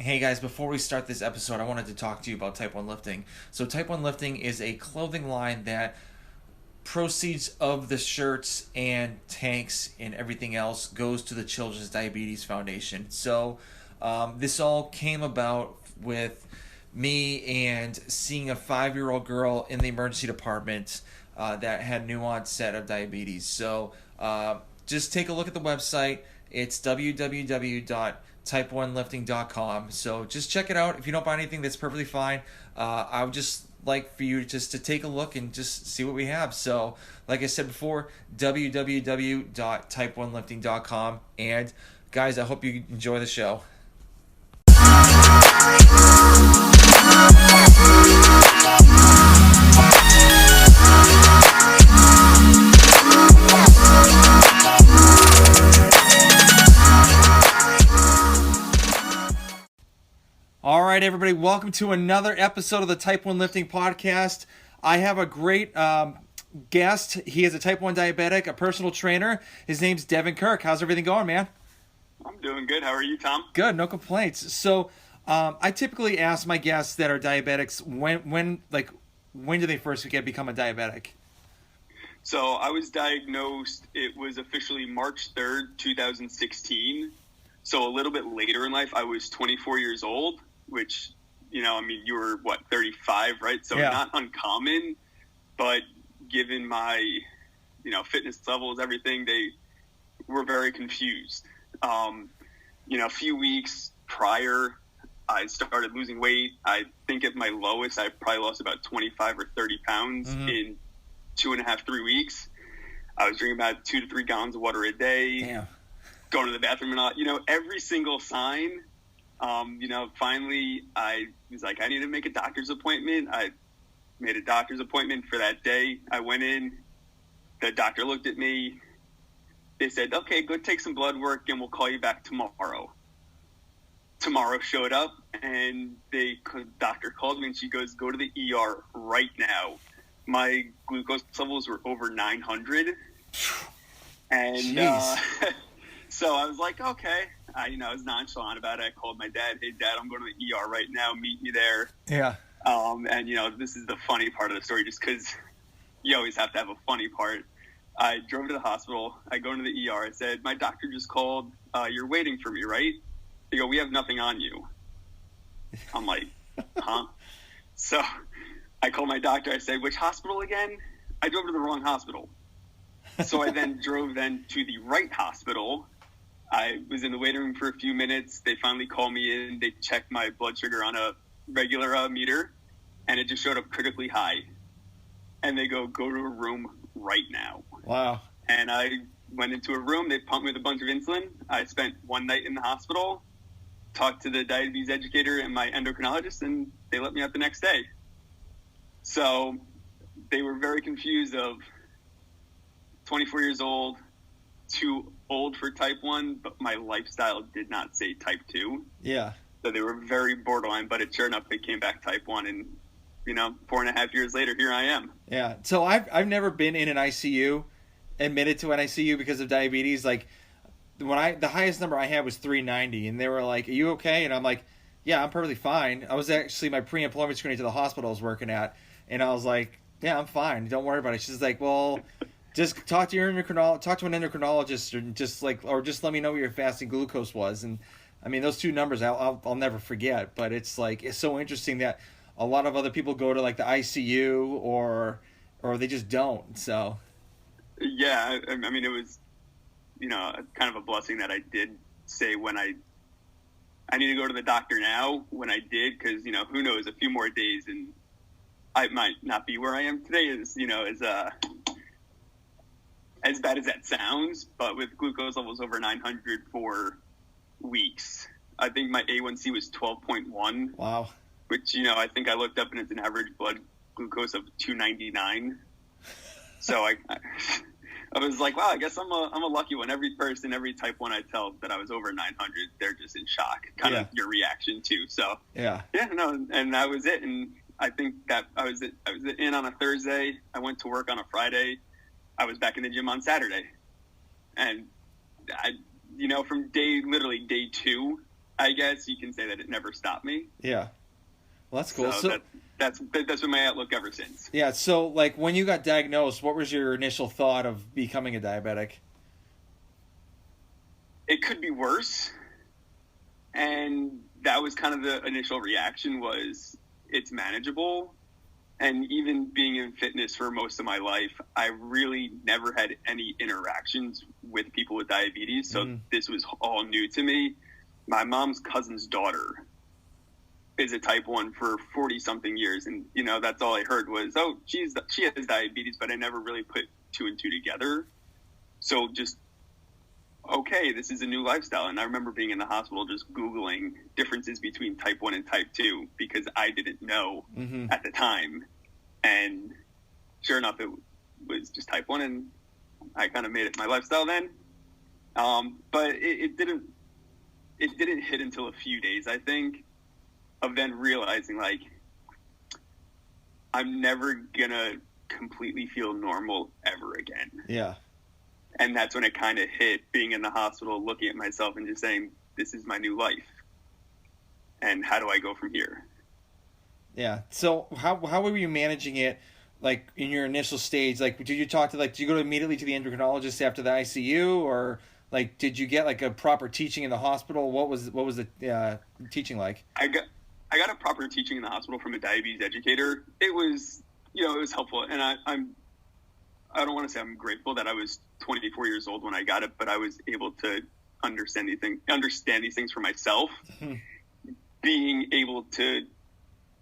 Hey guys, before we start this episode, I wanted to talk to you about Type 1 Lifting. So, Type 1 Lifting is a clothing line that proceeds of the shirts and tanks and everything else goes to the Children's Diabetes Foundation. So, this all came about with me and seeing a 5-year-old girl in the emergency department that had new onset of diabetes. So, just take a look at the website. It's www.type1lifting.com. So just check it out. If you don't buy anything, that's perfectly fine. I would just like for you just to take a look and just see what we have. So, like I said before, www.type1lifting.com. And guys, I hope you enjoy the show. All right, everybody, welcome to another episode of the Type 1 Lifting Podcast. I have a great guest. He is a Type 1 diabetic, a personal trainer. His name's Devon Kirk. How's everything going, man? I'm doing good. How are you, Tom? Good, no complaints. So I typically ask my guests that are diabetics, when do they first become a diabetic? So I was diagnosed, it was officially March 3rd, 2016. So a little bit later in life, I was 24 years old, which, you were, 35, right? So Not uncommon, but given my, fitness levels, everything, they were very confused. A few weeks prior, I started losing weight. I think at my lowest, I probably lost about 25 or 30 pounds in 2.5, 3 weeks. I was drinking about 2 to 3 gallons of water a day. Damn. Going to the bathroom and all, every single sign. Finally, I was like, I need to make a doctor's appointment. I made a doctor's appointment for that day. I went in. The doctor looked at me. They said, okay, go take some blood work and we'll call you back tomorrow. Tomorrow showed up and the doctor called me and she goes, go to the ER right now. My glucose levels were over 900. And so I was like, okay. I was nonchalant about it. I called my dad. Hey, Dad, I'm going to the ER right now. Meet me there. Yeah. And, this is the funny part of the story just because you always have to have a funny part. I drove to the hospital. I go into the ER. I said, my doctor just called. You're waiting for me, right? They go, we have nothing on you. I'm like, huh? So I called my doctor. I said, which hospital again? I drove to the wrong hospital. So I then drove to the right hospital. I was in the waiting room for a few minutes. They finally called me in. They checked my blood sugar on a regular meter, and it just showed up critically high. And they go to a room right now. Wow. And I went into a room. They pumped me with a bunch of insulin. I spent one night in the hospital, talked to the diabetes educator and my endocrinologist, and they let me out the next day. So they were very confused of 24 years old, too old for type 1, but my lifestyle did not say type 2. Yeah. So they were very borderline, but sure enough, they came back type 1, and 4.5 years later, here I am. Yeah. So I've never been in an ICU, admitted to an ICU because of diabetes. Like the highest number I had was 390, and they were like, "Are you okay?" And I'm like, "Yeah, I'm perfectly fine." I was actually my pre-employment screening to the hospital I was working at, and I was like, "Yeah, I'm fine. Don't worry about it." She's like, "Well, just talk to an endocrinologist, or just let me know what your fasting glucose was." And I mean, those two numbers I'll never forget. But it's so interesting that a lot of other people go to like the ICU or they just don't. So yeah, I mean, it was kind of a blessing that I did say when I need to go to the doctor now when I did, because who knows, a few more days and I might not be where I am today. As bad as that sounds, but with glucose levels over 900 for weeks, I think my A1C was 12.1. Wow. Which, I think I looked up and it's an average blood glucose of 299. So I was like, wow, I guess I'm a lucky one. Every type 1 I tell that I was over 900, they're just in shock. Kind of your reaction too. So and that was it. And I think that I was in on a Thursday. I went to work on a Friday. I was back in the gym on Saturday. And from literally day 2, I guess you can say that it never stopped me. Yeah. Well, that's cool. So that's been my outlook ever since. yeah. So like when you got diagnosed, what was your initial thought of becoming a diabetic? It could be worse. And that was kind of the initial reaction was it's manageable. And even being in fitness for most of my life, I really never had any interactions with people with diabetes. So this was all new to me. My mom's cousin's daughter is a type 1 for 40-something years. And, you know, that's all I heard was, oh, she has diabetes, but I never really put 2 and 2 together. So just, okay, this is a new lifestyle. And I remember being in the hospital just Googling differences between type 1 and type 2 because I didn't know at the time. And sure enough, it was just type 1, and I kind of made it my lifestyle then. But it didn't hit until a few days, I think, of then realizing, like, I'm never going to completely feel normal ever again. Yeah. And that's when it kind of hit, being in the hospital, looking at myself and just saying, this is my new life. And how do I go from here? Yeah. So how were you managing it, like in your initial stage? Like, did you go immediately to the endocrinologist after the ICU, or like did you get like a proper teaching in the hospital? What was the teaching like? I got a proper teaching in the hospital from a diabetes educator. It was, you know, it was helpful, and I don't want to say I'm grateful that I was 24 years old when I got it, but I was able to understand these things for myself. Being able to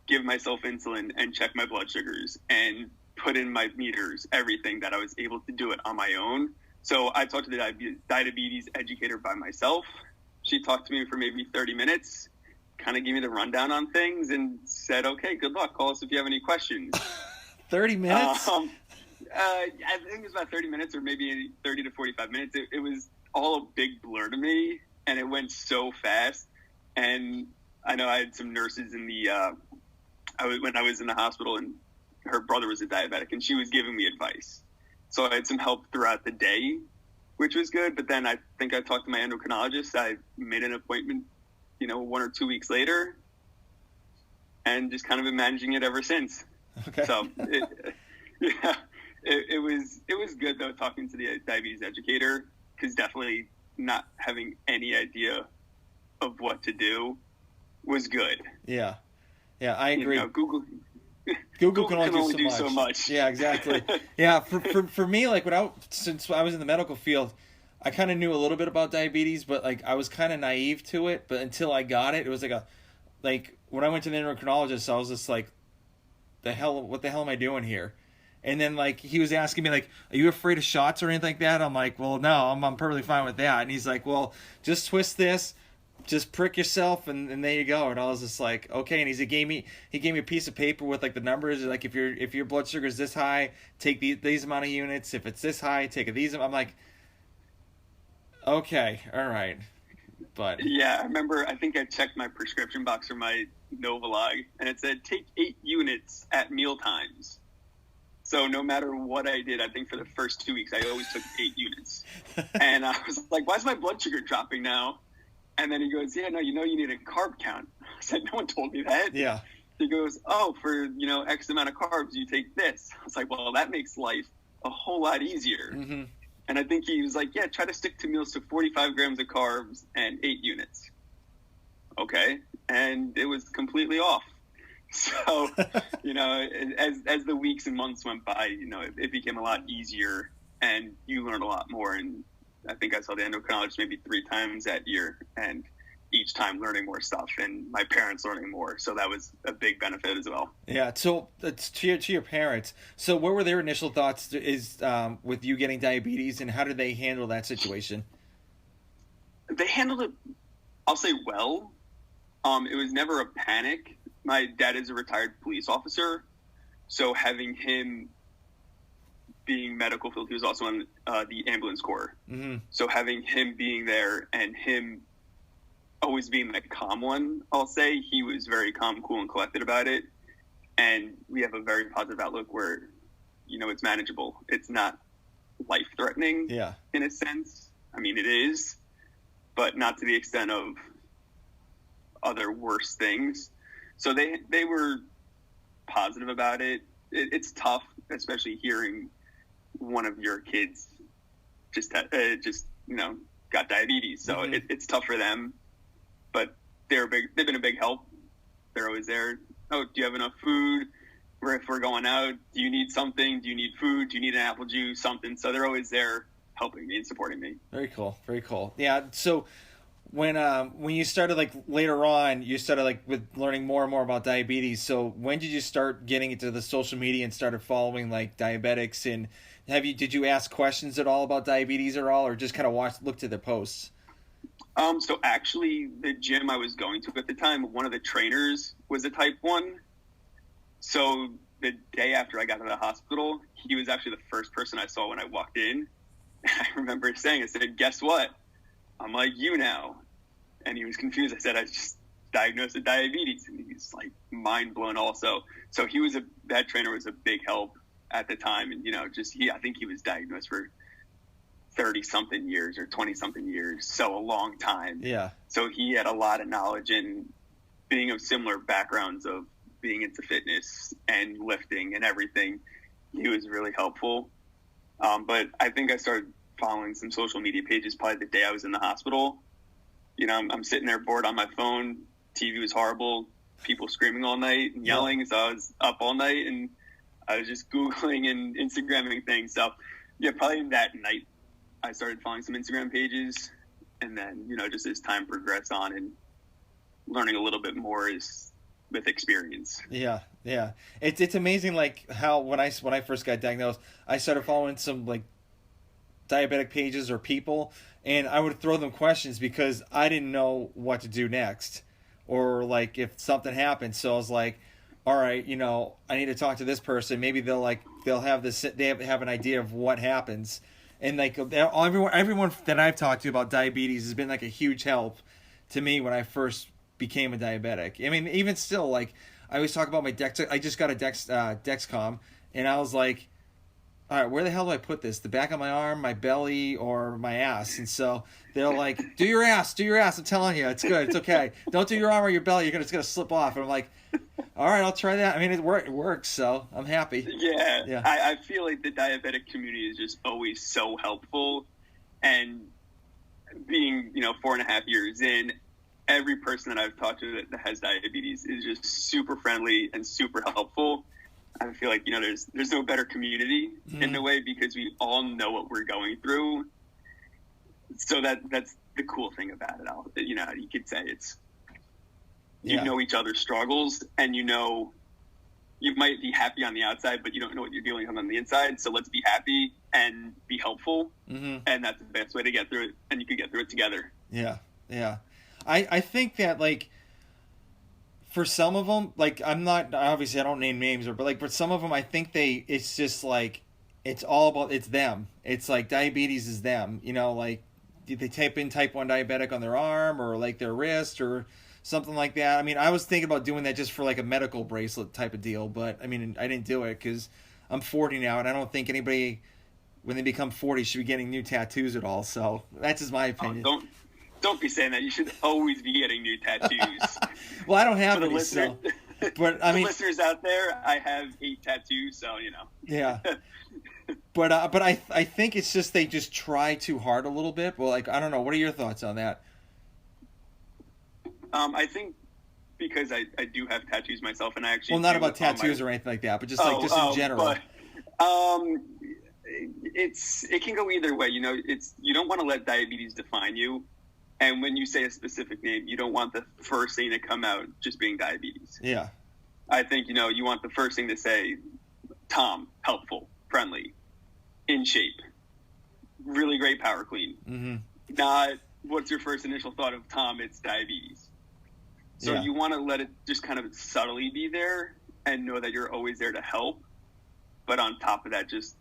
give myself insulin and check my blood sugars and put in my meters, everything, that I was able to do it on my own. So I talked to the diabetes educator by myself. She talked to me for maybe 30 minutes, kind of gave me the rundown on things and said, okay, good luck. Call us if you have any questions. 30 minutes? I think it was about 30 minutes or maybe 30 to 45 minutes. It was all a big blur to me, and it went so fast. And I know I had some nurses in when I was in the hospital, and her brother was a diabetic, and she was giving me advice. So I had some help throughout the day, which was good. But then I think I talked to my endocrinologist. I made an appointment, 1 or 2 weeks later, and just kind of been managing it ever since. Okay. So it was good though, talking to the diabetes educator, because definitely not having any idea of what to do was good. Yeah. Yeah, I agree. Google can only do so much. Yeah, exactly. Yeah, for me, like since I was in the medical field, I kind of knew a little bit about diabetes, but like I was kind of naive to it. But until I got it, it was like when I went to the endocrinologist, I was just like, what the hell am I doing here? And then like he was asking me like, are you afraid of shots or anything like that? I'm like, well, no, I'm perfectly fine with that. And he's like, well, just twist this. Just prick yourself, and there you go. And I was just like, okay. And he gave me a piece of paper with like the numbers, like if your blood sugar is this high, take these amount of units. If it's this high, take these. I'm like, okay, all right. But yeah, I remember. I think I checked my prescription box for my Novolog, and it said take 8 units at meal times. So no matter what I did, I think for the first 2 weeks, I always took 8 units. And I was like, why is my blood sugar dropping now? And then he goes, yeah, no, you need a carb count. I said, no one told me that. Yeah. He goes, oh, for, X amount of carbs, you take this. I was like, well, that makes life a whole lot easier. Mm-hmm. And I think he was like, yeah, try to stick to meals to 45 grams of carbs and 8 units. Okay. And it was completely off. So, as the weeks and months went by, it became a lot easier, and you learn a lot more. And I think I saw the endocrinologist maybe 3 times that year, and each time learning more stuff, and my parents learning more. So that was a big benefit as well. Yeah. So it's to your parents. So what were their initial thoughts with you getting diabetes, and how did they handle that situation? They handled it, I'll say, well. It was never a panic. My dad is a retired police officer, so having him being medical field, he was also on the ambulance corps. Mm-hmm. So having him being there and him always being the calm one, I'll say, he was very calm, cool, and collected about it. And we have a very positive outlook where, it's manageable. It's not life-threatening, yeah, in a sense. I mean, it is, but not to the extent of, other worse things. So they were positive about it. It's tough, especially hearing one of your kids just got diabetes. So it's tough for them, but they've been a big help. They're always there. Oh, do you have enough food? Or if we're going out, do you need something? Do you need food? Do you need an apple juice? Something. So they're always there helping me and supporting me. Very cool. Very cool. Yeah. So when you started, like, later on, you started, like, with learning more and more about diabetes. So when did you start getting into the social media and started following, like, diabetics? And did you ask questions at all about diabetes at all, or just kind of looked at the posts? So actually, the gym I was going to at the time, one of the trainers was a type 1. So the day after I got to the hospital, he was actually the first person I saw when I walked in. And I remember saying, I said, guess what? I'm like you now. And he was confused. I said, I just diagnosed with diabetes. And he's like mind blown also. So that trainer was a big help at the time. And, I think he was diagnosed for 30 something years or 20 something years. So a long time. Yeah. So he had a lot of knowledge, and being of similar backgrounds of being into fitness and lifting and everything, he was really helpful. But I think I started following some social media pages probably the day I was in the hospital. I'm sitting there bored on my phone. TV was horrible. People screaming all night and yelling. So I was up all night, and I was just Googling and Instagramming things. So yeah, probably that night I started following some Instagram pages. And then, just as time progressed on and learning a little bit more with experience. Yeah. It's amazing, like, how when I first got diagnosed, I started following some, like, diabetic pages or people, and I would throw them questions because I didn't know what to do next, or, like, if something happened. So I was like, all right, I need to talk to this person. Maybe they'll have have an idea of what happens. And, like, everyone that I've talked to about diabetes has been, like, a huge help to me when I first became a diabetic. I mean, even still, like, I always talk about my I just got a Dexcom, and I was like, all right, where the hell do I put this? The back of my arm, my belly, or my ass? And so they're like, do your ass. I'm telling you, it's good. It's okay. Don't do your arm or your belly. It's going to slip off. And I'm like, all right, I'll try that. I mean, it works, so I'm happy. Yeah. I feel like the diabetic community is just always so helpful. And being, 4.5 years in, every person that I've talked to that has diabetes is just super friendly and super helpful. I feel like, there's no better community in a way, because we all know what we're going through. So that's the cool thing about it. You could say you know each other's struggles, and you might be happy on the outside, but you don't know what you're dealing with on the inside. So let's be happy and be helpful. And that's the best way to get through it. And you can get through it together. Yeah. I think that, like, for some of them, like, I don't name names, but, like, for some of them, I think it's just, like, it's all about, it's them. It's like diabetes is them, like, they type in type 1 diabetic on their arm or, like, their wrist or something like that. I mean, I was thinking about doing that just for, like, a medical bracelet type of deal, but I mean, I didn't do it because I'm 40 now, and I don't think anybody, when they become 40, should be getting new tattoos at all. So that's just my opinion. Don't be saying that. You should always be getting new tattoos. Well, I don't have any, so. But I mean, listeners out there, I have 8 tattoos, so Yeah. But I think it's just they just try too hard a little bit. Well, like, I don't know. What are your thoughts on that? I think because I do have tattoos myself, and I actually not about tattoos or anything like that, but just in general. But, it can go either way. You don't want to let diabetes define you. And when you say a specific name, you don't want the first thing to come out just being diabetes. Yeah. I think, you want the first thing to say, Tom, helpful, friendly, in shape, really great power clean. Mm-hmm. Not what's your first initial thought of Tom, it's diabetes. So you want to let it just kind of subtly be there and know that you're always there to help. But on top of that, just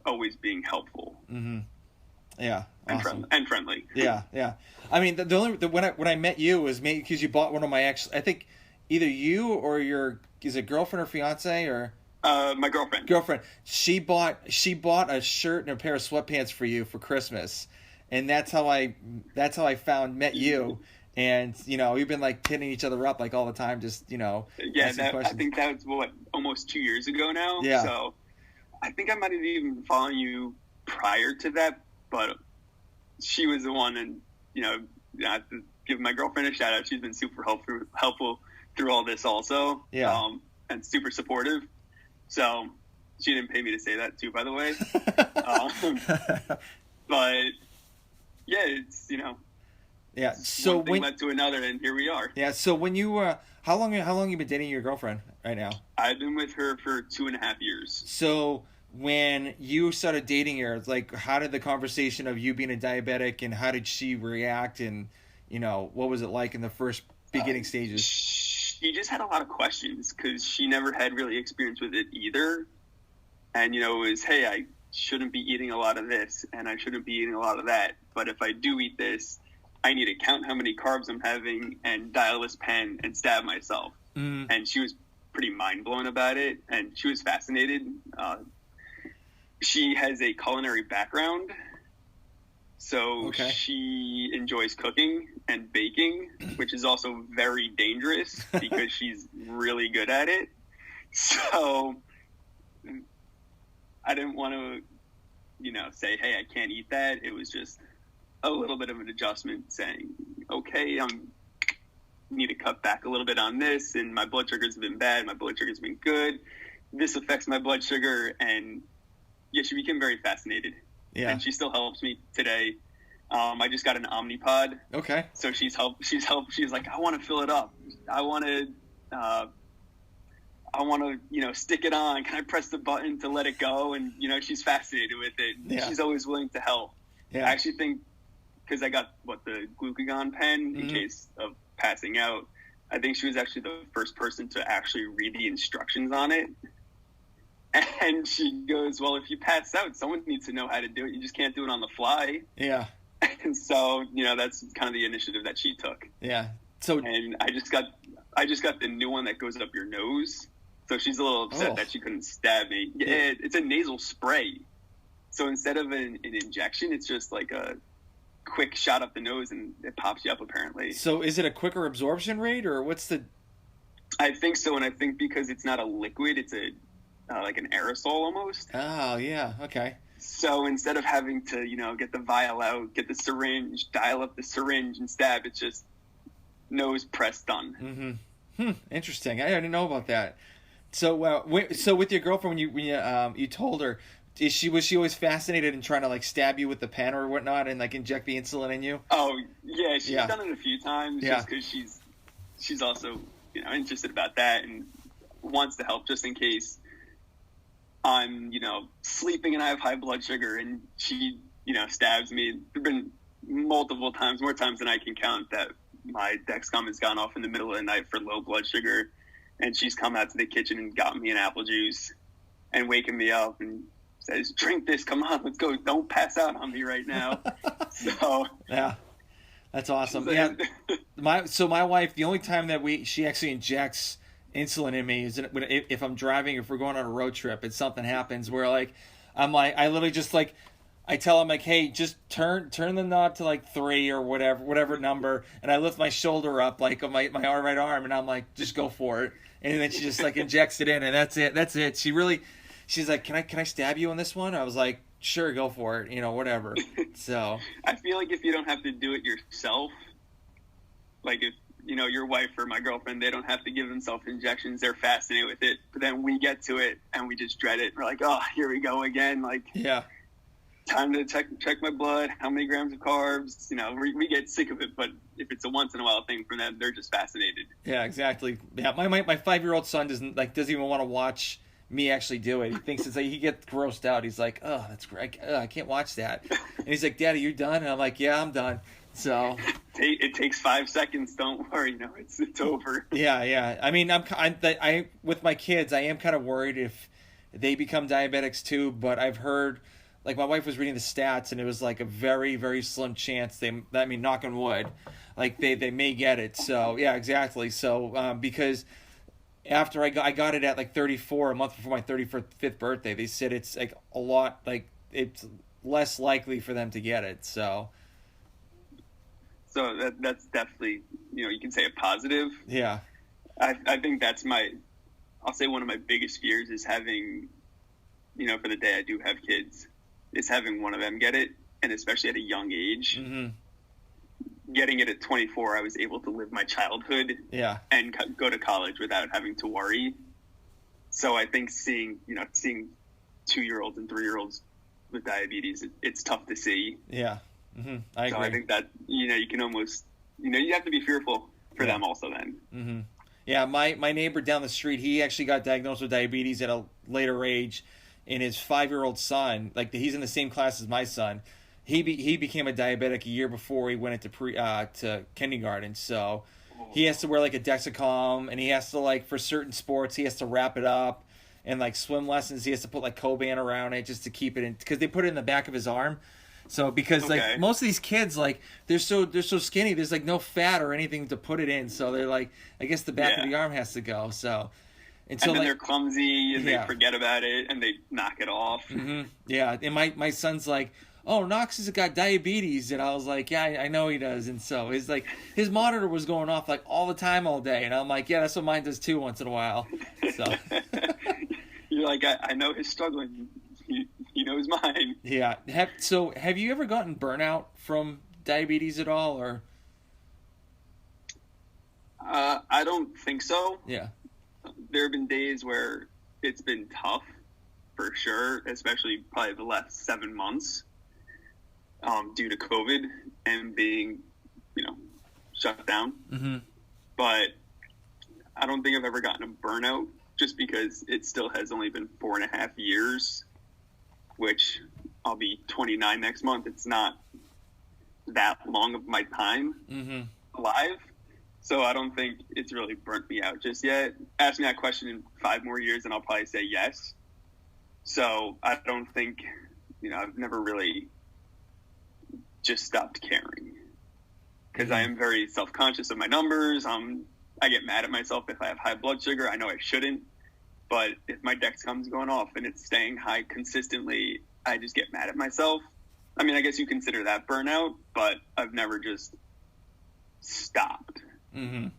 always being helpful. Mm-hmm. Yeah, awesome. and friendly. Yeah. I mean, when I met you was maybe because you bought one of my I think either you or is it girlfriend or fiance or my girlfriend. She bought a shirt and a pair of sweatpants for you for Christmas, and that's how I met you. And we've been like hitting each other up like all the time, just Yeah, asking I questions. think that was what, almost 2 years ago now. Yeah. So I think I might have even been following you prior to that, but she was the one, and I have to give my girlfriend a shout out. She's been super helpful through all this also. Yeah. And super supportive. So she didn't pay me to say that too, by the way. But yeah, it's Yeah. So one thing led to another, and here we are. Yeah. So when you how long you been dating your girlfriend right now? I've been with her for 2.5 years. So when you started dating her, it's like, how did the conversation of you being a diabetic, and how did she react, and what was it like in the first beginning stages? She just had a lot of questions because she never had really experience with it either. And it was, hey, I shouldn't be eating a lot of this, and I shouldn't be eating a lot of that. But if I do eat this, I need to count how many carbs I'm having and dial this pen and stab myself. And she was pretty mind blown about it, and she was fascinated. She has a culinary background, so she enjoys cooking and baking, which is also very dangerous because she's really good at it. So I didn't want to, say, hey, I can't eat that. It was just a little bit of an adjustment, saying, okay, need to cut back a little bit on this, and my blood sugar's been bad, my blood sugar's been good, this affects my blood sugar. And yeah, she became very fascinated. Yeah. And she still helps me today. I just got an Omnipod. Okay. So she's like, I want to fill it up. I want to stick it on. Can I press the button to let it go? And she's fascinated with it. Yeah. She's always willing to help. Yeah. I actually think, because I got the glucagon pen in case of passing out, I think she was actually the first person to actually read the instructions on it. And she goes, well, if you pass out, someone needs to know how to do it. You just can't do it on the fly. Yeah. And so, that's kind of the initiative that she took. Yeah. And I just got the new one that goes up your nose. So she's a little upset that she couldn't stab me. Yeah. It's a nasal spray. So instead of an injection, it's just like a quick shot up the nose, and it pops you up, apparently. So is it a quicker absorption rate, or what's the... I think so, and I think because it's not a liquid, it's a like an aerosol almost. Oh, yeah, okay. So instead of having to, get the vial out, get the syringe, dial up the syringe and stab, it's just nose press done. Interesting. I didn't know about that. So so with your girlfriend, when you told her, was she always fascinated in trying to like stab you with the pen or whatnot and like inject the insulin in you? Oh yeah, she's done it a few times just because she's also interested about that and wants to help just in case I'm sleeping and I have high blood sugar and she stabs me. There've been multiple times, more times than I can count, that my Dexcom has gone off in the middle of the night for low blood sugar, and she's come out to the kitchen and got me an apple juice and waking me up and says, drink this, come on, let's go, don't pass out on me right now. So yeah, that's awesome. Yeah, my wife, the only time that she actually injects insulin in me is if I'm driving, if we're going on a road trip and something happens where like I literally just like, I tell him like, hey, just turn the knob to like 3 or whatever number, and I lift my shoulder up like on my right arm, and I'm like, just go for it, and then she just like injects it in, and that's it. She's like, can I stab you on this one? I was like, sure, go for it, whatever. So I feel like if you don't have to do it yourself, like if your wife or my girlfriend, they don't have to give themselves injections, they're fascinated with it, but then we get to it and we just dread it. We're like, oh, here we go again, like, yeah, time to check my blood, how many grams of carbs. We get sick of it, but if it's a once in a while thing for them, they're just fascinated. Yeah, exactly. Yeah, my 5-year-old son doesn't even want to watch me actually do it. He thinks it's like, he gets grossed out. He's like, oh, that's great. I can't watch that. And he's like, Dad, are you done? And I'm like, yeah, I'm done. So it takes 5 seconds. Don't worry. It's over. Yeah. I mean, I with my kids, I am kind of worried if they become diabetics too. But I've heard, like, my wife was reading the stats, and it was like a very, very slim chance knock on wood, like they may get it. So yeah, exactly. So because after I got it at like 34, a month before my 35th birthday, they said it's like a lot, like it's less likely for them to get it. So So that's definitely, you can say a positive. Yeah. I think that's I'll say one of my biggest fears is having, for the day I do have kids, is having one of them get it, and especially at a young age. Mm-hmm. Getting it at 24, I was able to live my childhood and go to college without having to worry. So I think seeing 2-year-olds and 3-year-olds with diabetes, it's tough to see. Yeah. Mm-hmm. I agree. So I think that, you can almost, you have to be fearful for them also then. Mm-hmm. Yeah, my neighbor down the street, he actually got diagnosed with diabetes at a later age, and his 5-year-old son, he's in the same class as my son, he became a diabetic a year before he went into to kindergarten. So he has to wear a Dexcom, and he has to for certain sports he has to wrap it up, and swim lessons he has to put Coban around it just to keep it in, because they put it in the back of his arm. So because most of these kids they're so skinny, there's no fat or anything to put it in, so they're I guess the back of the arm has to go. So and then they're clumsy and they forget about it and they knock it off. Mm-hmm. Yeah, and my son's oh, Knox has got diabetes, and I was yeah, I know he does. And so his monitor was going off all the time, all day, and I'm yeah, that's what mine does too, once in a while. So you're I know he's struggling. He knows mine. Yeah. Have you ever gotten burnout from diabetes at all, or? I don't think so. Yeah. There have been days where it's been tough, for sure, especially probably the last 7 months, due to COVID and being, shut down. Mm-hmm. But I don't think I've ever gotten a burnout, just because it still has only been 4.5 years, which I'll be 29 next month. It's not that long of my time alive. So I don't think it's really burnt me out just yet. Ask me that question in 5 more years and I'll probably say yes. So I don't think, I've never really just stopped caring, because I am very self-conscious of my numbers. I get mad at myself if I have high blood sugar. I know I shouldn't, but if my Dexcom's going off and it's staying high consistently, I just get mad at myself. I mean, I guess you consider that burnout, but I've never just stopped. Mm-hmm.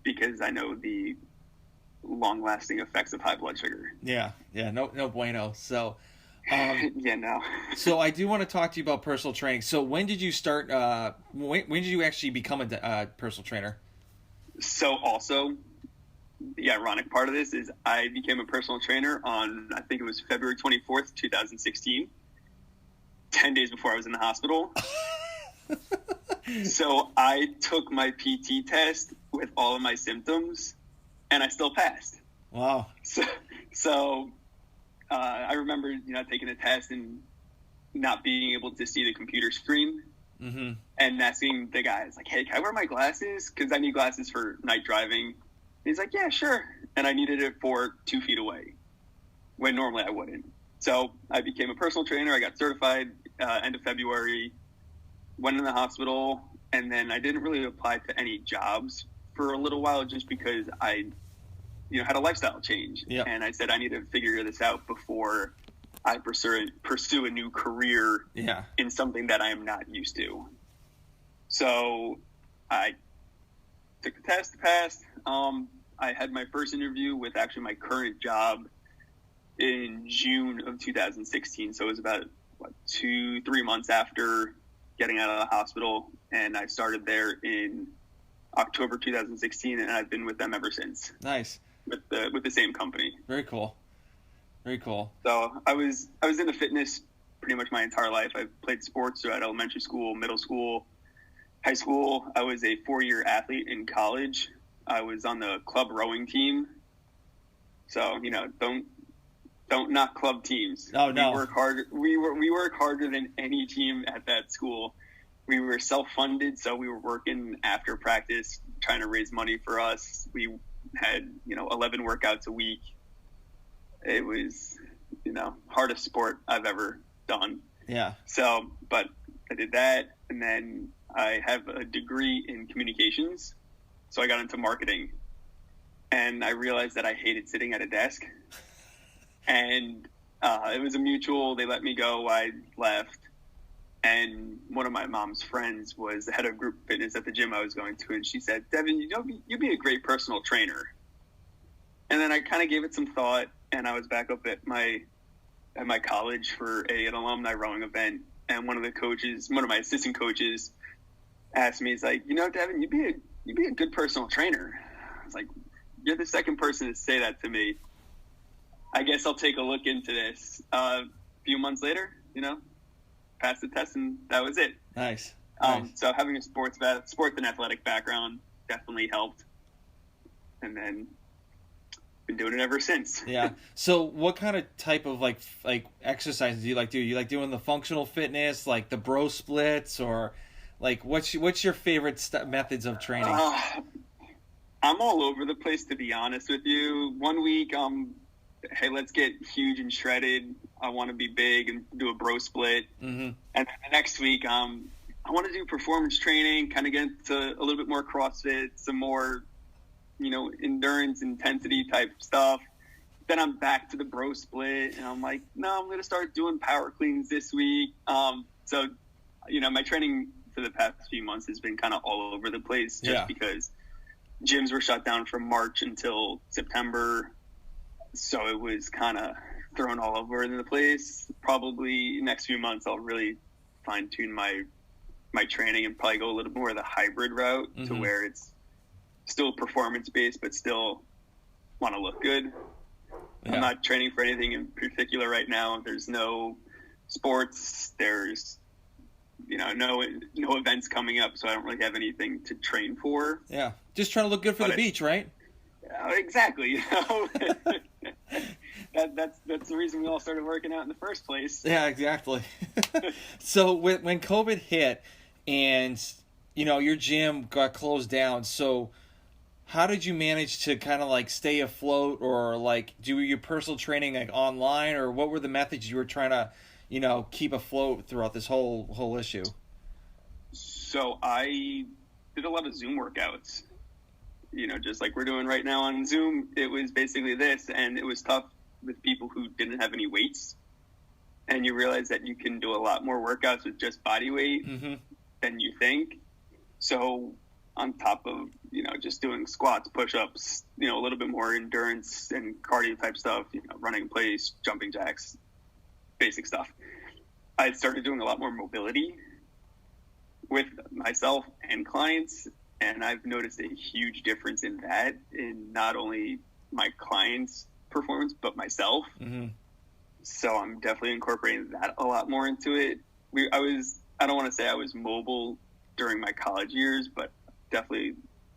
Because I know the long-lasting effects of high blood sugar. Yeah, no bueno. So, yeah, no. So I do want to talk to you about personal training. So when did you start? When did you actually become a personal trainer? So also, the ironic part of this is I became a personal trainer on, I think it was February 24th, 2016, 10 days before I was in the hospital. So I took my PT test with all of my symptoms, and I still passed. Wow. So I remember, taking the test and not being able to see the computer screen, and asking the guy, hey, can I wear my glasses? Because I need glasses for night driving. He's like, yeah, sure. And I needed it for 2 feet away, when normally I wouldn't. So I became a personal trainer. I got certified end of February, went in the hospital, and then I didn't really apply to any jobs for a little while, just because I, had a lifestyle change. Yep. And I said I need to figure this out before I pursue a new career in something that I am not used to. So I took the test, passed. I had my first interview with actually my current job in June of 2016. So it was about 2-3 months after getting out of the hospital, and I started there in October 2016, and I've been with them ever since. Nice. With the same company. Very cool. Very cool. So I was into fitness pretty much my entire life. I played sports throughout elementary school, middle school, high school. I was a 4-year athlete in college. I was on the club rowing team. So, don't knock club teams. Oh, no. We work harder. We work harder than any team at that school. We were self-funded, so we were working after practice, trying to raise money for us. We had, 11 workouts a week. It was, hardest sport I've ever done. Yeah. So, but I did that, and then I have a degree in communications, so I got into marketing, and I realized that I hated sitting at a desk. And it was a mutual. They let me go. I left. And one of my mom's friends was the head of group fitness at the gym I was going to, and she said, "Devin, you'd be a great personal trainer." And then I kind of gave it some thought, and I was back up at my college for an alumni rowing event, and one of my assistant coaches, asked me, he's like, "Devin, you'd be a good personal trainer." I was like, "You're the second person to say that to me. I guess I'll take a look into this." A few months later, passed the test, and that was it. Nice. So having a sports and athletic background definitely helped, and then been doing it ever since. Yeah. So what kind of type of like exercises do you like do? You like doing the functional fitness, like the bro splits, or like what's your favorite methods of training? I'm all over the place, to be honest with you. One week, hey, let's get huge and shredded. I want to be big and do a bro split. Mm-hmm. And then the next week, I want to do performance training, kind of get into a little bit more CrossFit, some more, endurance, intensity type stuff. Then I'm back to the bro split, and I'm like, no, I'm going to start doing power cleans this week. So, my training for the past few months has been kind of all over the place, just because gyms were shut down from March until September. So it was kind of thrown all over the place. Probably next few months, I'll really fine tune my training and probably go a little more of the hybrid route, to where it's still performance based, but still want to look good. Yeah. I'm not training for anything in particular right now. There's no sports. There's, no events coming up. So I don't really have anything to train for. Yeah. Just trying to look good for the beach, right? Exactly. That's the reason we all started working out in the first place. Yeah, exactly. So when COVID hit and, your gym got closed down, so how did you manage to kind of like stay afloat, or like do your personal training like online, or what were the methods you were trying to, keep afloat throughout this whole issue? So I did a lot of Zoom workouts, just like we're doing right now on Zoom. It was basically this, and it was tough with people who didn't have any weights. And you realize that you can do a lot more workouts with just body weight than you think. So on top of, just doing squats, push-ups, a little bit more endurance and cardio type stuff, running in place, jumping jacks, basic stuff, I started doing a lot more mobility with myself and clients. And I've noticed a huge difference in that, in not only my clients' performance, but myself. Mm-hmm. So I'm definitely incorporating that a lot more into it. I don't want to say I was mobile during my college years, but definitely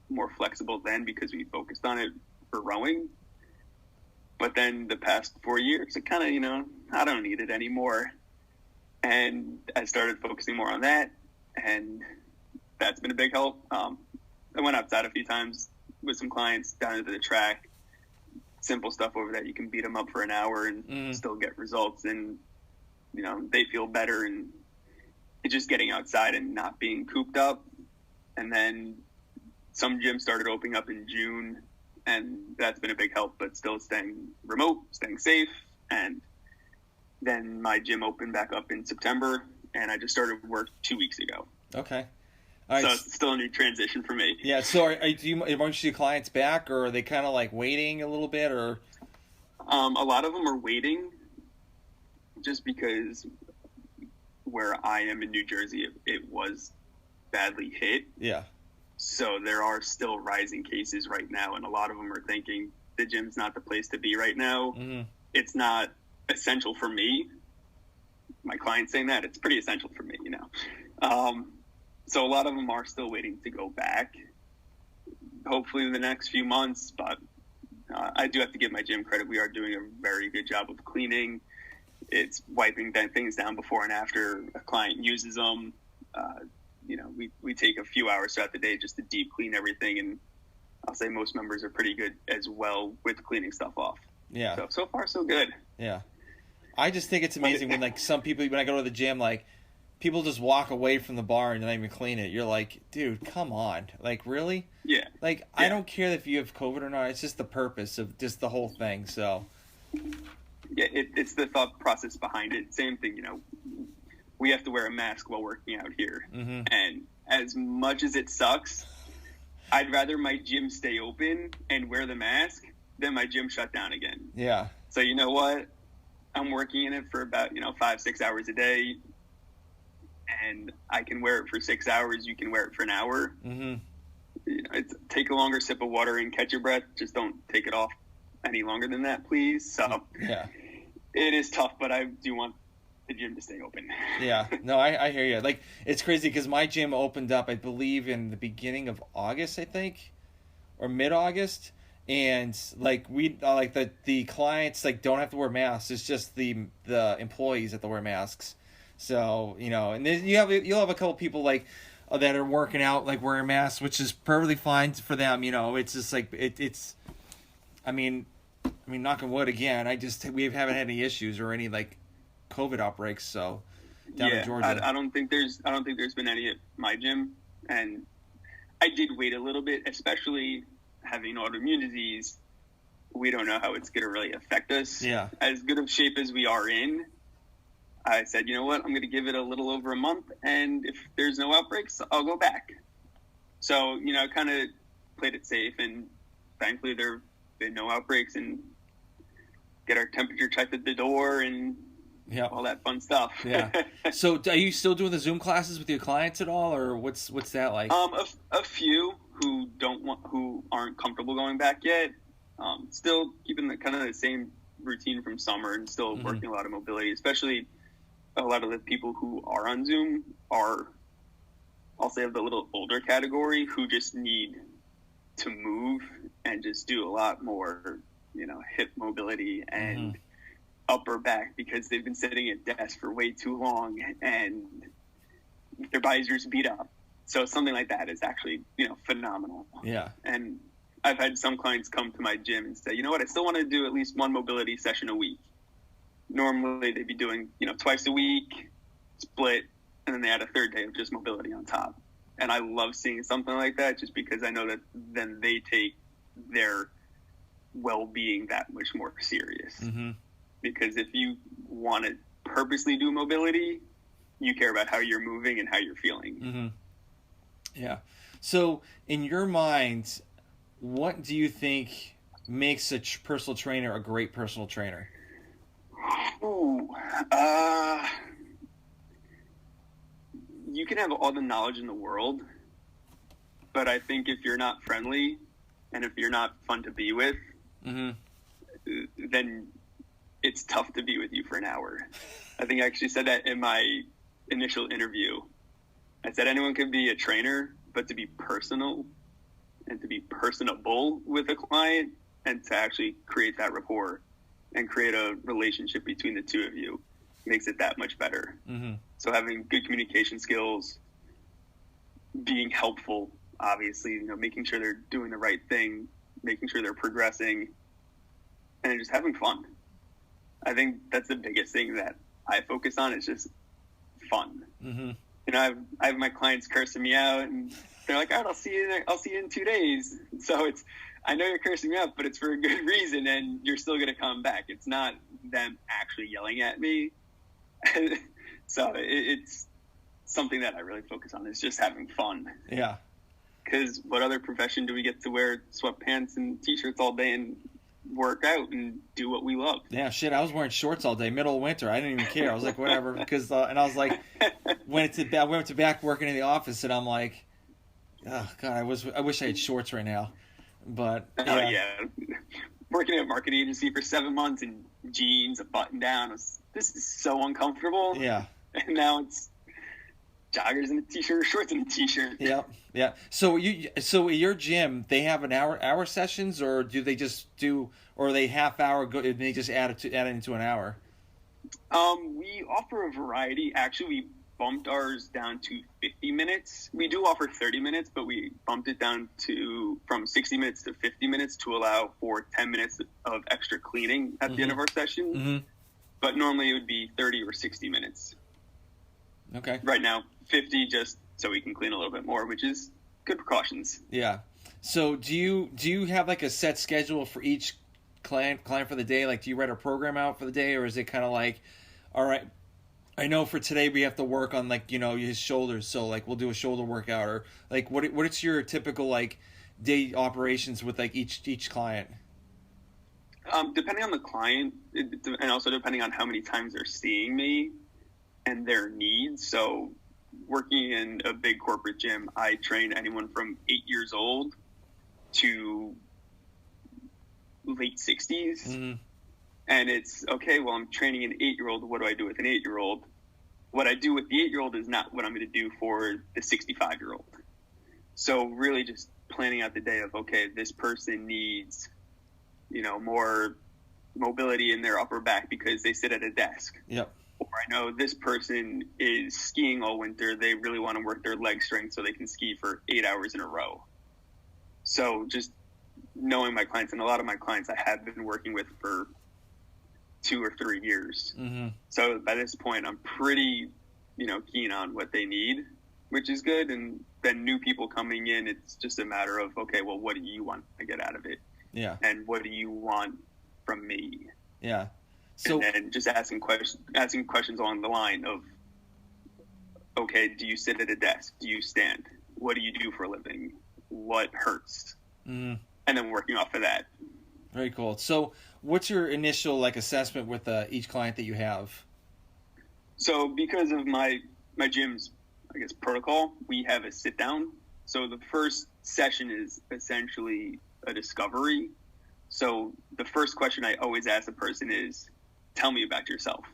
more flexible then because we focused on it for rowing. But then the past 4 years, it kind of, I don't need it anymore. And I started focusing more on that, and that's been a big help. I went outside a few times with some clients down into the track. Simple stuff over that. You can beat them up for an hour and still get results, and they feel better, and it's just getting outside and not being cooped up. And then some gyms started opening up in June, and that's been a big help, but still staying remote, staying safe. And then my gym opened back up in September, and I just started work 2 weeks ago. Okay. All right. So it's still a new transition for me. Yeah. So do you want your clients back, or are they kind of like waiting a little bit, or? A lot of them are waiting, just because where I am in New Jersey, it was badly hit. Yeah. So there are still rising cases right now, and a lot of them are thinking the gym's not the place to be right now. Mm-hmm. It's not essential for me. My client's saying that it's pretty essential for me, So a lot of them are still waiting to go back, hopefully in the next few months. But I do have to give my gym credit. We are doing a very good job of cleaning. It's wiping things down before and after a client uses them. We take a few hours throughout the day just to deep clean everything. And I'll say most members are pretty good as well with cleaning stuff off. Yeah. So far, so good. Yeah. I just think it's amazing when like some people, when I go to the gym, like, people just walk away from the bar and not even clean it. You're like, dude, come on. Like, really? Yeah. Like, yeah. I don't care if you have COVID or not. It's just the purpose of just the whole thing. So. Yeah, it's the thought process behind it. Same thing, we have to wear a mask while working out here. Mm-hmm. And as much as it sucks, I'd rather my gym stay open and wear the mask than my gym shut down again. Yeah. So you know what? I'm working in it for about, 5-6 hours a day, and I can wear it for 6 hours. You can wear it for an hour. Mm-hmm. Take a longer sip of water and catch your breath. Just don't take it off any longer than that, please. So yeah, it is tough, but I do want the gym to stay open. Yeah, no, I hear you. Like, it's crazy because my gym opened up, I believe, in the beginning of August, I think, or mid-August, and like the clients like don't have to wear masks. It's just the employees that wear masks. So and then you'll have a couple people like that are working out like wearing masks, which is perfectly fine for them. It's just like it's. I mean, knock on wood again. We haven't had any issues or any like COVID outbreaks. So down in Georgia, I don't think there's been any at my gym, and I did wait a little bit, especially having autoimmune disease. We don't know how it's going to really affect us. Yeah. As good of shape as we are in, I said, you know what, I'm going to give it a little over a month, and if there's no outbreaks, I'll go back. So, kind of played it safe, and thankfully there have been no outbreaks, and get our temperature checked at the door, and all that fun stuff. Yeah. So are you still doing the Zoom classes with your clients at all, or what's that like? A few who aren't comfortable going back yet. Still keeping the same routine from summer, and still working a lot of mobility, especially a lot of the people who are on Zoom are, I'll say, of the little older category who just need to move and just do a lot more, hip mobility and upper back, because they've been sitting at desks for way too long and their bodies are just beat up. So something like that is actually, phenomenal. Yeah. And I've had some clients come to my gym and say, you know what, I still want to do at least one mobility session a week. Normally they'd be doing, twice a week, split, and then they add a third day of just mobility on top. And I love seeing something like that, just because I know that then they take their well-being that much more serious. Mm-hmm. Because if you want to purposely do mobility, you care about how you're moving and how you're feeling. Mm-hmm. Yeah. So in your mind, what do you think makes a personal trainer a great personal trainer? Ooh, you can have all the knowledge in the world, but I think if you're not friendly and if you're not fun to be with, then it's tough to be with you for an hour. I think I actually said that in my initial interview. I said anyone can be a trainer, but to be personal and to be personable with a client and to actually create that rapport and create a relationship between the two of you makes it that much better. Mm-hmm. So having good communication skills, being helpful, obviously, making sure they're doing the right thing, making sure they're progressing, and just having fun. I think that's the biggest thing that I focus on, is just fun. Mm-hmm. I have my clients cursing me out, and they're like, all right, I'll see you in 2 days. So I know you're cursing me out, but it's for a good reason, and you're still going to come back. It's not them actually yelling at me. So it's something that I really focus on, is just having fun. Yeah. Because what other profession do we get to wear sweatpants and T-shirts all day and work out and do what we love? Yeah, shit, I was wearing shorts all day, middle of winter. I didn't even care. I was like, whatever. Because and I was like, I went to back working in the office, and I'm like, oh, God, I wish I had shorts right now. But, yeah. Working at a marketing agency for 7 months in jeans, a button down. This is so uncomfortable. Yeah. And now it's joggers and a t-shirt, or shorts and a t-shirt. Yep. Yeah. So at your gym, they have an hour sessions, or do they just or are they half hour go and they just add it into an hour? We offer a variety. Actually, we bumped ours down to 50 minutes. We do offer 30 minutes, but we bumped it down from 60 minutes to 50 minutes to allow for 10 minutes of extra cleaning at the end of our session. Mm-hmm. But normally it would be 30 or 60 minutes. Okay. Right now, 50 just so we can clean a little bit more, which is good precautions. Yeah. So do you have like a set schedule for each client for the day? Like, do you write a program out for the day, or is it kind of like, all right, I know for today we have to work on like his shoulders, so like we'll do a shoulder workout or like what's your typical like day operations with like each client? Depending on the client, and also depending on how many times they're seeing me and their needs. So, working in a big corporate gym, I train anyone from 8 years old to late 60s. Mm-hmm. And it's, okay, well, I'm training an 8-year-old. What do I do with an 8-year-old? What I do with the 8-year-old is not what I'm going to do for the 65-year-old. So really just planning out the day of, okay, this person needs, more mobility in their upper back because they sit at a desk. Yep. Or I know this person is skiing all winter. They really want to work their leg strength so they can ski for 8 hours in a row. So just knowing my clients, and a lot of my clients I have been working with for 2 or 3 years. Mm-hmm. So by this point, I'm pretty, keen on what they need, which is good. And then new people coming in, it's just a matter of, okay, well, what do you want to get out of it? Yeah. And what do you want from me? Yeah. So, and then just asking questions along the line of, okay, do you sit at a desk? Do you stand? What do you do for a living? What hurts? mm-hmm. And then working off of that. Very cool. So what's your initial like assessment with each client that you have? So because of my gym's, I guess, protocol, we have a sit down. So the first session is essentially a discovery. So the first question I always ask a person is, tell me about yourself.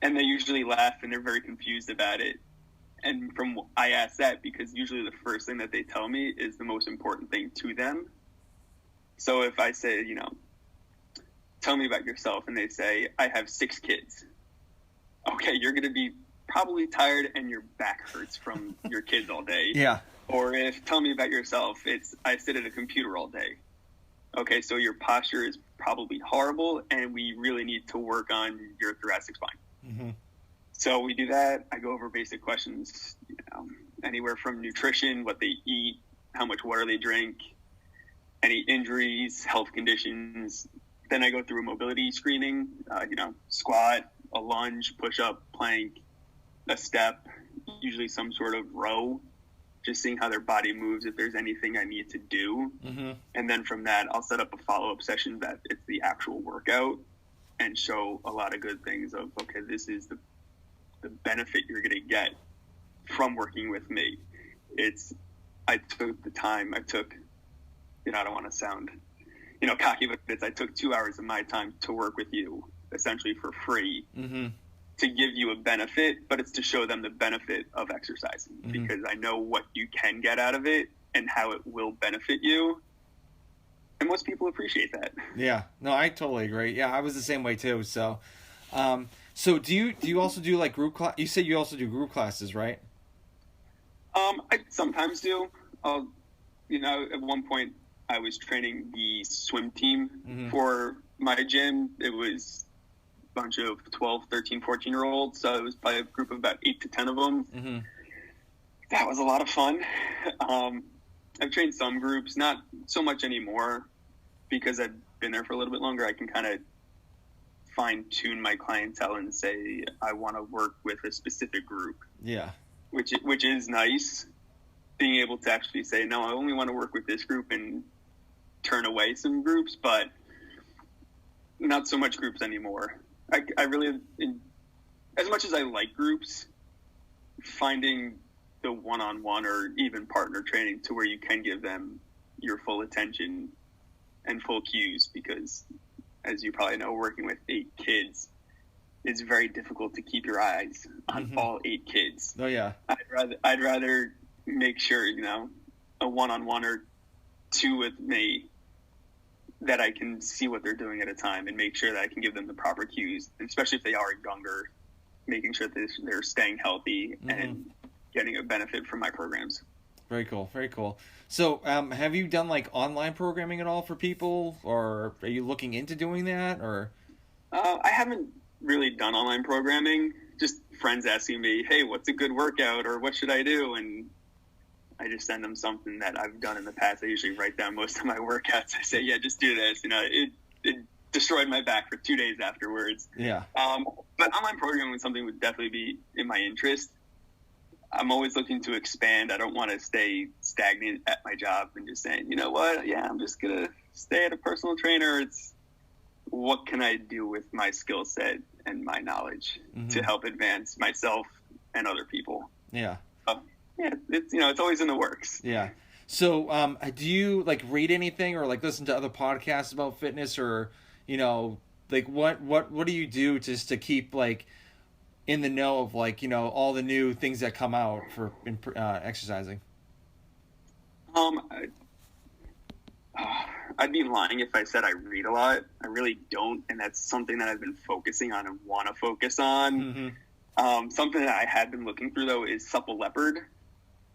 And they usually laugh and they're very confused about it. And I ask that because usually the first thing that they tell me is the most important thing to them. So if I say, tell me about yourself, and they say, I have 6 kids. Okay, you're going to be probably tired and your back hurts from your kids all day. Yeah. Or if tell me about yourself, it's I sit at a computer all day. Okay, so your posture is probably horrible and we really need to work on your thoracic spine. Mm-hmm. So we do that. I go over basic questions, anywhere from nutrition, what they eat, how much water they drink, any injuries, health conditions. Then I go through a mobility screening, squat, a lunge, push-up, plank, a step, usually some sort of row, just seeing how their body moves, if there's anything I need to do. Mm-hmm. And then from that, I'll set up a follow-up session that it's the actual workout and show a lot of good things of, okay, this is the benefit you're going to get from working with me. I took the time, I don't want to sound, cocky, but I took 2 hours of my time to work with you essentially for free. Mm-hmm. To give you a benefit, but it's to show them the benefit of exercising because I know what you can get out of it and how it will benefit you. And most people appreciate that. Yeah, no, I totally agree. Yeah, I was the same way too. So, so do you also do like group class? You said you also do group classes, right? I sometimes do. At one point I was training the swim team for my gym. It was bunch of 12, 13, 14-year-olds. So it was probably a group of about 8 to 10 of them. Mm-hmm. That was a lot of fun. I've trained some groups, not so much anymore because I've been there for a little bit longer. I can kind of fine tune my clientele and say, I want to work with a specific group. Yeah. Which is nice, being able to actually say, no, I only want to work with this group and turn away some groups, but not so much groups anymore. I really, as much as I like groups, finding the one-on-one or even partner training to where you can give them your full attention and full cues, because as you probably know, working with 8 kids, it's very difficult to keep your eyes on all 8 kids. Oh yeah. I'd rather make sure, a one-on-one or 2 with me, that I can see what they're doing at a time and make sure that I can give them the proper cues, especially if they are younger, making sure that they're staying healthy and getting a benefit from my programs. Very cool. Very cool. So have you done like online programming at all for people, or are you looking into doing that, or? I haven't really done online programming, just friends asking me, hey, what's a good workout or what should I do? And I just send them something that I've done in the past. I usually write down most of my workouts. I say, yeah, just do this. It destroyed my back for 2 days afterwards. Yeah. But online programming is something would definitely be in my interest. I'm always looking to expand. I don't want to stay stagnant at my job and just saying, you know what, yeah, I'm just going to stay at a personal trainer. It's what can I do with my skill set and my knowledge to help advance myself and other people. Yeah. Yeah, it's always in the works. Yeah. So do you like read anything or like listen to other podcasts about fitness or, like what do you do just to keep like in the know of like, all the new things that come out for exercising? I'd be lying if I said I read a lot. I really don't, and that's something that I've been focusing on and want to focus on. Something that I had been looking through, though, is Supple Leopard.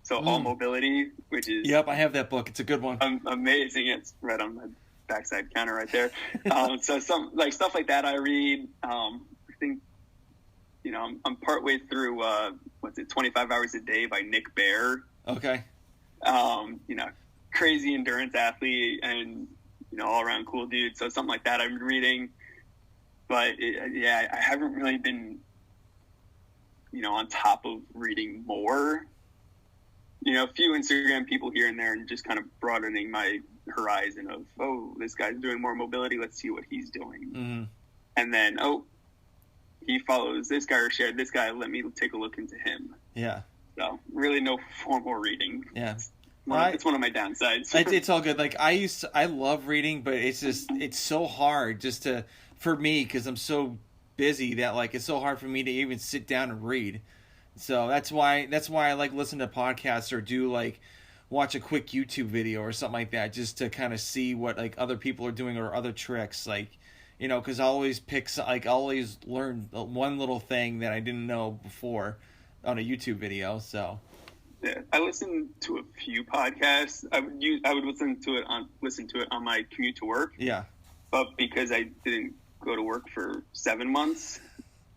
So All Mobility, which is... Yep, I have that book. It's a good one. Amazing. It's right on my backside counter right there. So some like stuff like that I read. I think, I'm partway through, 25 Hours a Day by Nick Bare. Okay. Crazy endurance athlete and, all around cool dude. So something like that I've been reading. But I haven't really been, on top of reading more. A few Instagram people here and there and just kind of broadening my horizon of, this guy's doing more mobility. Let's see what he's doing. And then, he follows this guy or shared this guy. Let me take a look into him. Yeah. So really no formal reading. Yeah. It's one of my downsides. It's all good. Like I love reading, but it's so hard just for me because I'm so busy that like it's so hard for me to even sit down and read. So that's why I like listen to podcasts or do like watch a quick YouTube video or something like that just to kind of see what like other people are doing or other tricks like because I always learn one little thing that I didn't know before on a YouTube video. So yeah, I listen to a few podcasts. I would listen to it on my commute to work. Yeah, but because I didn't go to work for 7 months,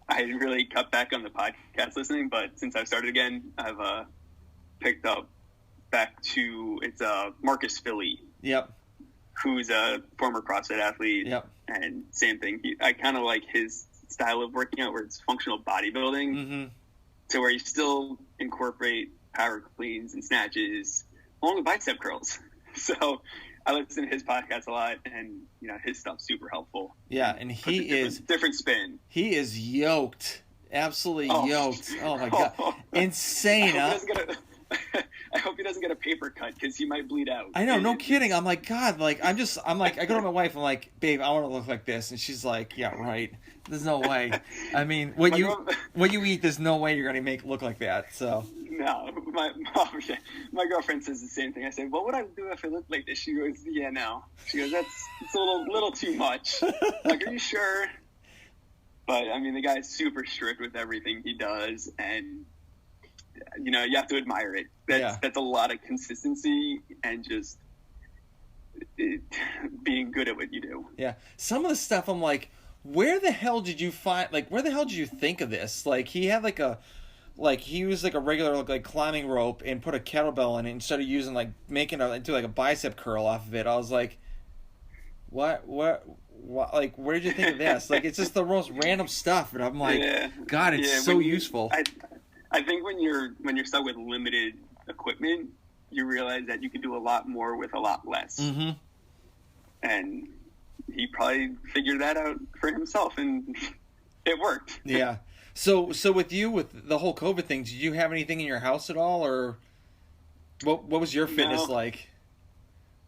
I really cut back on the podcast listening. But since I've started again, I've picked up back to Marcus Philly. Yep. Who's a former CrossFit athlete. Yep. And same thing. I kind of like his style of working out where it's functional bodybuilding to where you still incorporate power cleans and snatches, only bicep curls. So I listen to his podcast a lot, and his stuff's super helpful. Yeah, and he is different spin. He is yoked, absolutely yoked. Oh my god, insane! I hope he doesn't get a paper cut because he might bleed out. I know, no kidding. I'm like, God, like I go to my wife. I'm like, babe, I want to look like this, and she's like, yeah, right. There's no way. I mean, what you eat, there's no way you're gonna look like that. So. No, my girlfriend says the same thing. I say, what would I do if I looked like this? She goes, yeah, no. She goes, it's a little too much. I'm like, are you sure? But I mean, the guy's super strict with everything he does, and you have to admire it. That's a lot of consistency and just being good at what you do. Yeah, some of the stuff I'm like, where the hell did you find? Like, where the hell did you think of this? Like, he had he used a regular climbing rope and put a kettlebell in it instead of using making into a bicep curl off of it. I was like, what like where did you think of this? Like it's just the most random stuff, and I'm like, God, it's so useful. I think when you're stuck with limited equipment, you realize that you can do a lot more with a lot less. And he probably figured that out for himself, and it worked. Yeah. So with you, with the whole COVID thing, did you have anything in your house at all, or what was your fitness like?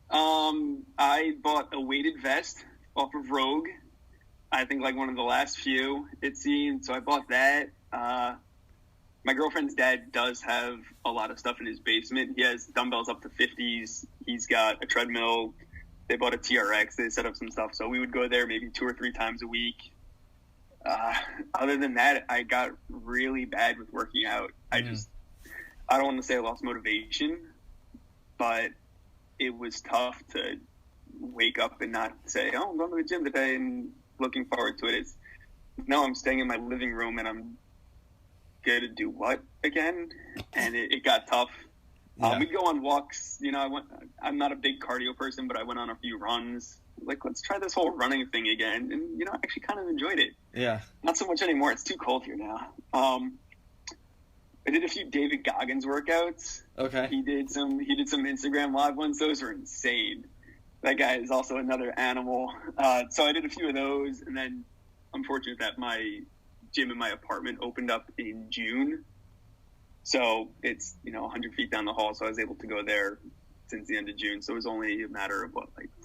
I bought a weighted vest off of Rogue. I think one of the last few it seemed. So I bought that. My girlfriend's dad does have a lot of stuff in his basement. He has dumbbells up to 50s. He's got a treadmill. They bought a TRX. They set up some stuff. So we would go there maybe 2 or 3 times a week. Other than that, I got really bad with working out. I don't want to say I lost motivation, but it was tough to wake up and not say, I'm going to the gym today and looking forward to it. I'm staying in my living room and I'm going to do what again? And it got tough. Yeah. We'd go on walks. I'm not a big cardio person, but I went on a few runs. Like, let's try this whole running thing again. And, I actually kind of enjoyed it. Yeah. Not so much anymore. It's too cold here now. I did a few David Goggins workouts. Okay. He did some Instagram live ones. Those were insane. That guy is also another animal. So I did a few of those. And then I'm fortunate that my gym in my apartment opened up in June. So it's, 100 feet down the hall. So I was able to go there since the end of June. So it was only a matter of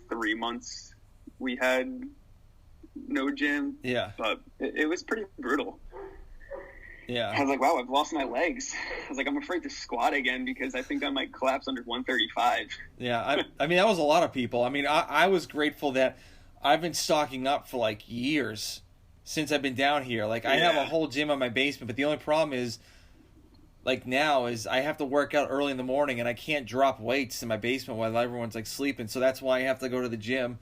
3 months we had no gym. Yeah. But it was pretty brutal. Yeah. I was like, wow, I've lost my legs. I was like, I'm afraid to squat again because I think I might collapse under 135. Yeah. I mean, that was a lot of people. I mean, I was grateful that I've been stocking up for years since I've been down here. I have a whole gym in my basement, but the only problem is, now is I have to work out early in the morning and I can't drop weights in my basement while everyone's sleeping. So that's why I have to go to the gym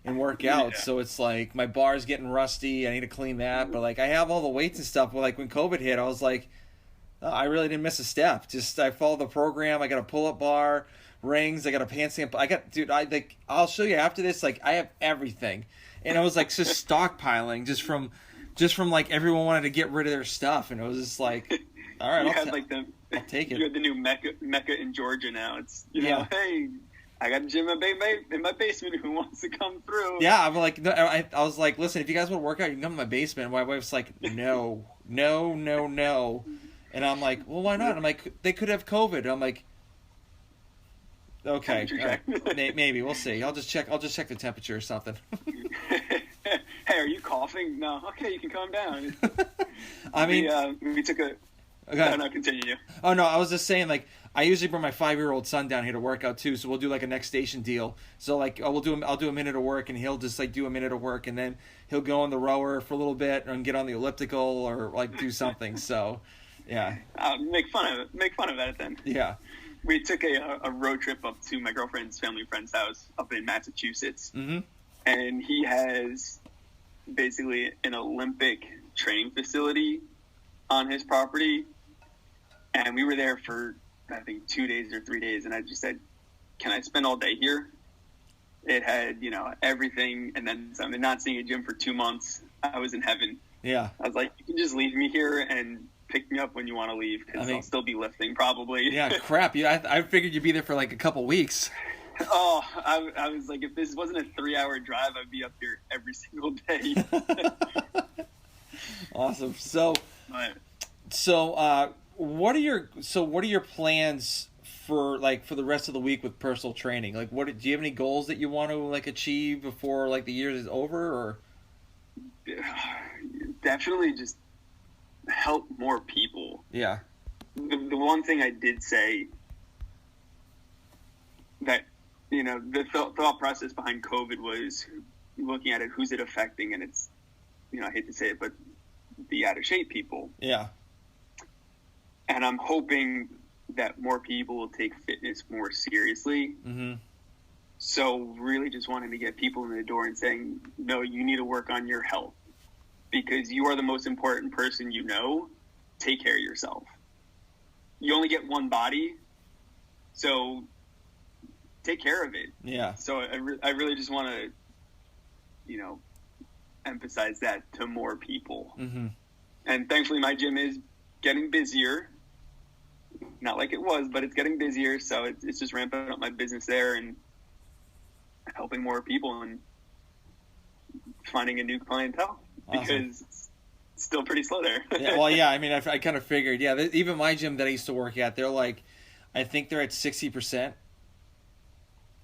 and work out. Yeah. So it's my bar's getting rusty. I need to clean that. But I have all the weights and stuff. But when COVID hit, I was like, oh, I really didn't miss a step. Just I followed the program. I got a pull-up bar, rings. I got a handstand. I'll show you after this. I have everything. And I was just stockpiling just from everyone wanted to get rid of their stuff. And it was just all right, I'll take it. You had the new Mecca in Georgia now. It's, hey, I got a gym in my basement. Who wants to come through? Yeah, I'm I was like, listen, if you guys want to work out, you can come to my basement. My wife's like, no. And I'm like, well, why not? I'm like, they could have COVID. I'm like, okay, maybe we'll see. I'll just check the temperature or something. Hey, are you coughing? No. Okay, you can calm down. I mean, we took a. Okay. No, continue. Oh no, I was just saying I usually bring my 5-year-old son down here to work out too, so we'll do a next station deal. So I'll do a minute of work and he'll just do a minute of work and then he'll go on the rower for a little bit and get on the elliptical or do something. So yeah. Make fun of that then. Yeah. We took a road trip up to my girlfriend's family friend's house up in Massachusetts. Mm-hmm. And he has basically an Olympic training facility on his property. And we were there for, I think, 2 days or 3 days. And I just said, can I spend all day here? It had, everything. And then so I'm not seeing a gym for 2 months. I was in heaven. Yeah. I was like, you can just leave me here and pick me up when you want to leave. Because I'll still be lifting probably. Yeah, crap. I figured you'd be there for a couple weeks. Oh, I was like, if this wasn't a 3-hour drive, I'd be up here every single day. Awesome. So what are your plans for the rest of the week with personal training? Do you have any goals that you want to achieve before the year is over, or? Definitely just help more people. Yeah. The one thing I did say that, the thought process behind COVID was looking at it, who's it affecting? And it's, I hate to say it, but the out of shape people. Yeah. And I'm hoping that more people will take fitness more seriously. Mm-hmm. So really just wanting to get people in the door and saying, no, you need to work on your health because you are the most important person you know. Take care of yourself. You only get one body, so take care of it. Yeah. So I really just want to, emphasize that to more people. Mm-hmm. And thankfully my gym is getting busier. Not like it was, but it's getting busier. So it's just ramping up my business there and helping more people and finding a new clientele. Awesome. Because it's still pretty slow there. Yeah, well, yeah, I mean, I kind of figured, yeah, even my gym that I used to work at, they're I think they're at 60%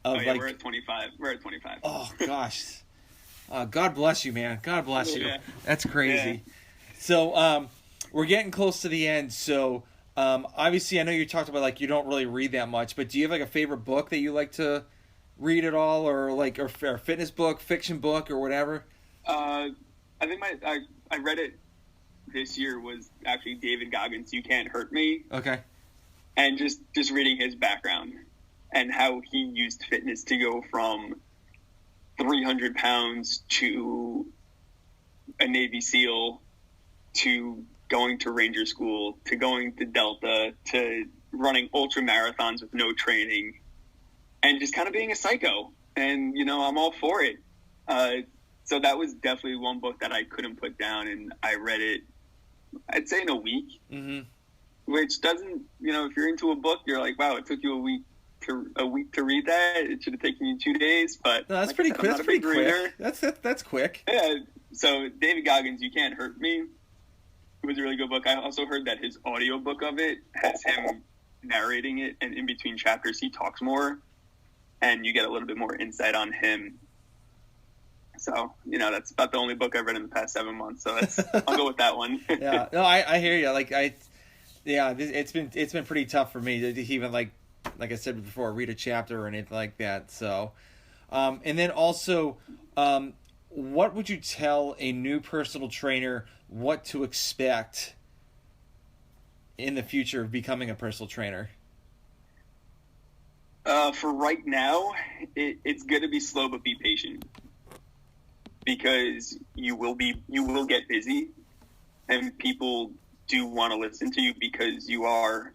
of we're at 25. We're at 25. Oh, gosh. God bless you, man. God bless you. Yeah. That's crazy. Yeah. So, we're getting close to the end. So, obviously, I know you talked about, you don't really read that much, but do you have, a favorite book that you like to read at all, or, or fitness book, fiction book, or whatever? I think I read it this year was actually David Goggins' You Can't Hurt Me. Okay. And just reading his background and how he used fitness to go from 300 pounds to a Navy SEAL to going to Ranger School to going to Delta to running ultra marathons with no training and just kind of being a psycho. And, I'm all for it. So that was definitely one book that I couldn't put down, and I read it, I'd say, in a week, which doesn't, if you're into a book, you're like, wow, it took you a week to read that. It should have taken you 2 days, but no, that's pretty quick. That's pretty quick. That's quick. Yeah. So David Goggins' You Can't Hurt Me, it was a really good book. I also heard that his audiobook of it has him narrating it, and in between chapters he talks more, and you get a little bit more insight on him. So, that's about the only book I've read in the past 7 months. So I'll go with that one. Yeah, no, I hear you. It's been pretty tough for me to even like I said before, read a chapter or anything like that. So, and then also, what would you tell a new personal trainer what to expect in the future of becoming a personal trainer? For right now, it's good to be slow but be patient, because you will get busy, and people do want to listen to you because you are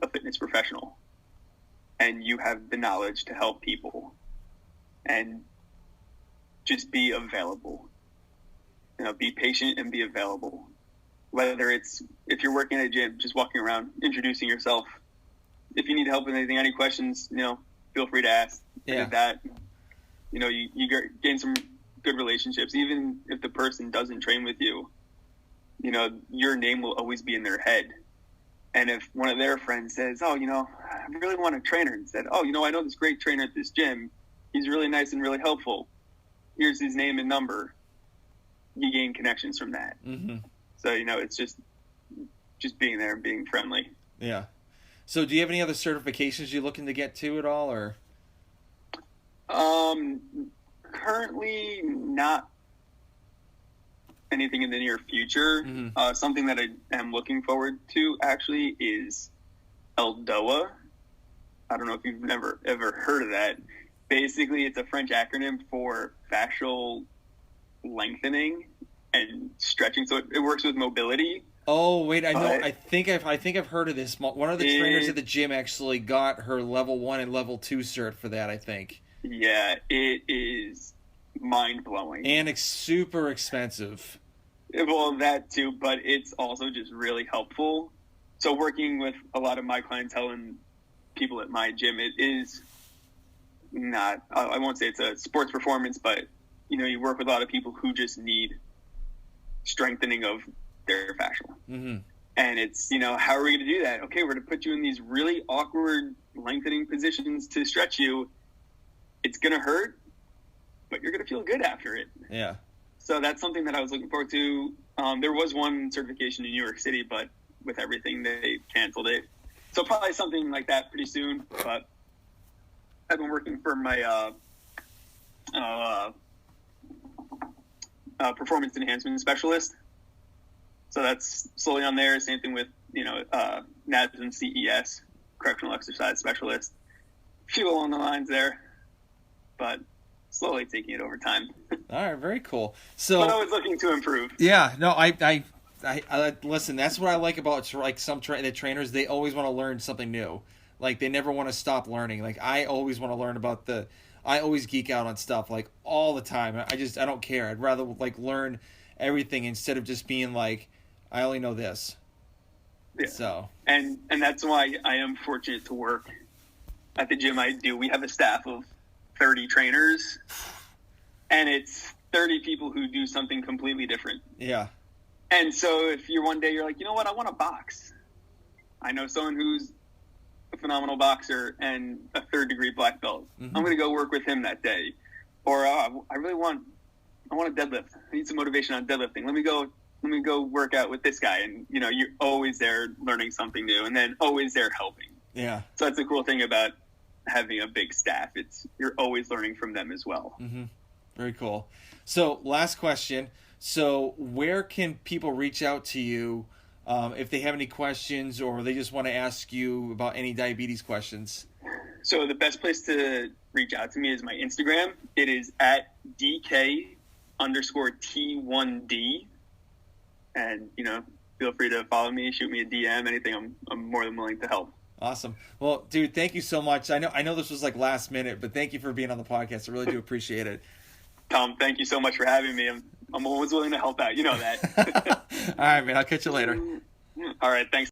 a fitness professional and you have the knowledge to help people, and just be available. Be patient and be available. Whether it's, if you're working at a gym, just walking around, introducing yourself. If you need help with anything, any questions, feel free to ask. Yeah. That, you gain some good relationships. Even if the person doesn't train with you, your name will always be in their head. And if one of their friends says, oh, I really want a trainer, and said, oh, I know this great trainer at this gym. He's really nice and really helpful. Here's his name and number. You gain connections from that. Mm-hmm. So, it's just being there and being friendly. Yeah. So do you have any other certifications you're looking to get to at all, or? Currently not anything in the near future. Mm-hmm. Something that I am looking forward to actually is LDOA. I don't know if you've ever heard of that. Basically, it's a French acronym for fascial lengthening and stretching. So it works with mobility. Oh wait, I know. I think I've heard of this. One of the trainers at the gym actually got her level 1 and level 2 cert for that, I think. Yeah, it is mind blowing and super expensive. Well, that too, but it's also just really helpful. So working with a lot of my clientele and people at my gym, it is not, I won't say it's a sports performance, but you work with a lot of people who just need strengthening of their fascia. Mm-hmm. And it's, how are we going to do that? Okay, we're going to put you in these really awkward lengthening positions to stretch you. It's going to hurt, but you're going to feel good after it. Yeah. So that's something that I was looking forward to. There was one certification in New York City, but with everything, they canceled it. So probably something like that pretty soon. But I've been working for my performance enhancement specialist. So that's slowly on there. Same thing with, NASM CES, correctional exercise specialist. A few along the lines there, but slowly taking it over time. All right, very cool. So, but always looking to improve. Yeah, no, I listen. That's what I like about like some the trainers. They always want to learn something new. Like they never want to stop learning. Like I always want to learn about I always geek out on stuff like all the time. I don't care. I'd rather like learn everything instead of just being like, I only know this. Yeah. So and that's why I am fortunate to work at the gym I do. We have a staff of 30 trainers, and it's 30 people who do something completely different. Yeah. And so if you're one day you're like, you know what, I want to box. I know someone who's a phenomenal boxer and a 3rd-degree black belt. Mm-hmm. I'm going to go work with him that day. Or I want to deadlift. I need some motivation on deadlifting. Let me go work out with this guy. And, you're always there learning something new and then always there helping. Yeah. So that's the cool thing about having a big staff. You're always learning from them as well. Mm-hmm. Very cool. So last question. So where can people reach out to you if they have any questions or they just want to ask you about any diabetes questions? So the best place to reach out to me is my Instagram. It is at DK_T1D. And, feel free to follow me, shoot me a DM, anything. I'm more than willing to help. Awesome. Well, dude, thank you so much. I know this was like last minute, but thank you for being on the podcast. I really do appreciate it. Tom, thank you so much for having me. I'm always willing to help out. You know that. All right, man. I'll catch you later. All right. Thanks.